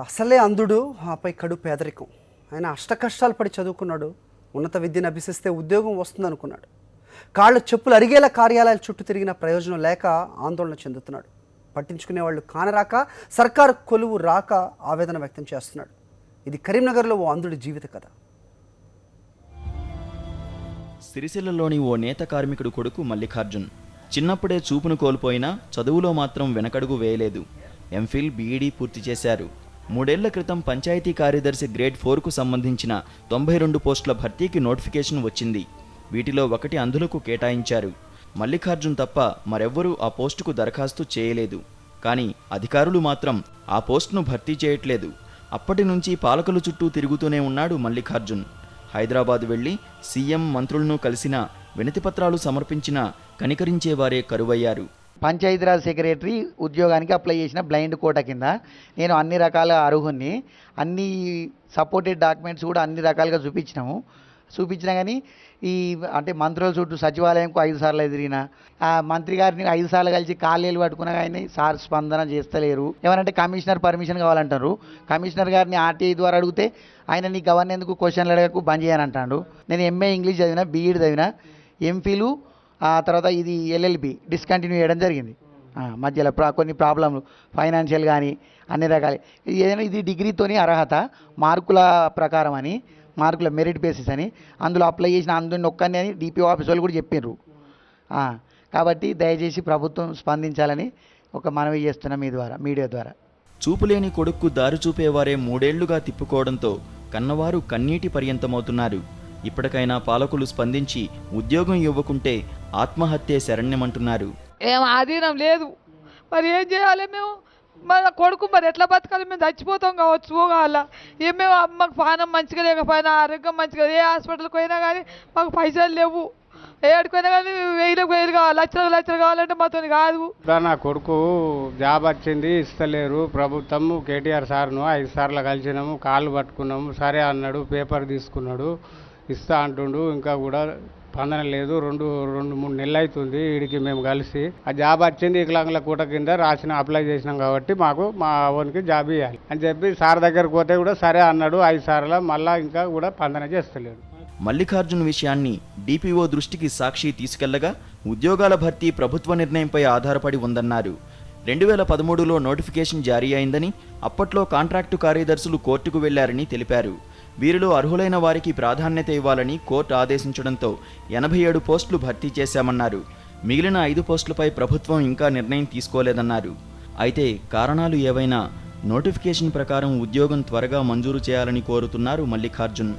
అసలే అంధుడు, ఆపై కడు పేదరికం. ఆయన అష్టకష్టాలు పడి చదువుకున్నాడు. ఉన్నత విద్యను అభ్యసిస్తే ఉద్యోగం వస్తుందనుకున్నాడు. కాళ్ళు చెప్పులు అరిగేలా కార్యాలయాల చుట్టూ తిరిగిన ప్రయోజనం లేక ఆందోళన చెందుతున్నాడు. పట్టించుకునే వాళ్ళు కానరాక, సర్కారు కొలువు రాక ఆవేదన వ్యక్తం చేస్తున్నాడు. ఇది కరీంనగర్లో ఓ అంధుడి జీవిత కథ. సిరిసిల్లలోని ఓ నేత కార్మికుడు కొడుకు మల్లికార్జున్ చిన్నప్పుడే చూపును కోల్పోయినా చదువులో మాత్రం వెనకడుగు వేయలేదు. ఎంఫిల్, బీఈడీ పూర్తి చేశారు. 3 ఏళ్ల క్రితం పంచాయతీ కార్యదర్శి గ్రేడ్ 4కు సంబంధించిన 92 పోస్టుల భర్తీకి నోటిఫికేషన్ వచ్చింది. వీటిలో 1 అంధులకు కేటాయించారు. మల్లికార్జున్ తప్ప మరెవ్వరూ ఆ పోస్టుకు దరఖాస్తు చేయలేదు. కానీ అధికారులు మాత్రం ఆ పోస్టును భర్తీ చేయట్లేదు. అప్పటి నుంచి పాలకుల చుట్టూ తిరుగుతూనే ఉన్నాడు మల్లికార్జున్. హైదరాబాద్ వెళ్లి సీఎం, మంత్రులను కలిసినా, వినతిపత్రాలు సమర్పించినా కనికరించేవారే కరువయ్యారు. పంచాయతీరాజ్ సెక్రటరీ ఉద్యోగానికి అప్లై చేసిన బ్లైండ్ కోటా కింద నేను అన్ని రకాల అర్హుణ్ణి, అన్ని సపోర్టెడ్ డాక్యుమెంట్స్ కూడా అన్ని రకాలుగా చూపించినా కానీ అంటే మంత్రుల చుట్టూ సచివాలయంకు 5 సార్లు ఎదిరినా, ఆ మంత్రి గారిని 5 సార్లు కలిసి కాళ్ళేళ్ళు పట్టుకున్నా కానీ సార్ స్పందన చేస్తలేరు. ఏమనంటే కమిషనర్ పర్మిషన్ కావాలంటారు. కమిషనర్ గారిని ఆర్టీఐ ద్వారా అడిగితే ఆయన నీ గవర్నెందుకు క్వశ్చన్లు అడగకు, బంద్ చేయని అంటాడు. నేను ఎంఏ ఇంగ్లీష్ చదివినా, బీఈడి చదివినా, ఎంఫిలు, ఆ తర్వాత ఇది ఎల్ఎల్బి డిస్కంటిన్యూ చేయడం జరిగింది. మధ్యలో కొన్ని ప్రాబ్లంలు ఫైనాన్షియల్ కానీ అన్ని రకాలు. ఏదైనా ఇది డిగ్రీతోని అర్హత, మార్కుల ప్రకారం అని, మార్కుల మెరిట్ బేసిస్ అని, అందులో అప్లై చేసిన అందుని ఒక్కని అని డిపిఓ ఆఫీస్ వాళ్ళు కూడా చెప్పారు. కాబట్టి దయచేసి ప్రభుత్వం స్పందించాలని ఒక మనవి చేస్తున్నాం మీ ద్వారా, మీడియా ద్వారా. చూపులేని కొడుక్కు దారి చూపేవారే 3 ఏళ్లుగా తిప్పుకోవడంతో కన్నవారు కన్నీటి పర్యంతమవుతున్నారు. ఇప్పటికైనా పాలకులు స్పందించి ఉద్యోగం ఇవ్వకుంటే ఆత్మహత్యే శరణ్యమంటున్నారు. ఏం ఆధీనం లేదు, మరి ఏం చేయాలి మేము? మన కొడుకు మరి ఎట్లా బతకాలి? మేము చచ్చిపోతాం కావచ్చు కావాలా. మేము అమ్మకు పానం మంచిగా లేకపోయినా, ఆరోగ్యం మంచిగా, ఏ హాస్పిటల్కి పోయినా కానీ మాకు పైసలు లేవు. ఏడుకైనా కానీ 1000 కావాలి, లక్షలు కావాలంటే మాతో కాదు. నా కొడుకు జాబ్ వచ్చింది, ఇస్తలేరు. ప్రభుత్వం కేటీఆర్ సార్ను 5 సార్లు కలిసినాము, కాళ్ళు పట్టుకున్నాము. సరే అన్నాడు, పేపర్ తీసుకున్నాడు, ఇస్తా అంటుండు. ఇంకా కూడా స్పందన లేదు. 2-3 నెలలు అవుతుంది వీడికి మేము కలిసి. ఆ జాబ్ వచ్చింది వికలాంగుల కోట కింద అప్లై చేసినాం కాబట్టి మాకు మా ఓన్కి జాబ్ ఇవ్వాలి అని చెప్పి సార్ దగ్గరకు పోతే కూడా సరే అన్నాడు. 5 సార్లు మళ్ళా ఇంకా కూడా స్పందన చేస్తలేడు. మల్లికార్జున్ విషయాన్ని డిపిఓ దృష్టికి సాక్షి తీసుకెళ్లగా ఉద్యోగాల భర్తీ ప్రభుత్వ నిర్ణయంపై ఆధారపడి ఉందన్నారు. 2013లో నోటిఫికేషన్ జారీ అయిందని, అప్పట్లో కాంట్రాక్టు కార్యదర్శులు కోర్టుకు వెళ్లారని తెలిపారు. వీరిలో అర్హులైన వారికి ప్రాధాన్యత ఇవ్వాలని కోర్టు ఆదేశించడంతో 87 పోస్టులు భర్తీ చేశామన్నారు. మిగిలిన 5 పోస్టులపై ప్రభుత్వం ఇంకా నిర్ణయం తీసుకోలేదన్నారు. అయితే కారణాలు ఏవైనా నోటిఫికేషన్ ప్రకారం ఉద్యోగం త్వరగా మంజూరు చేయాలని కోరుతున్నారు మల్లికార్జున్.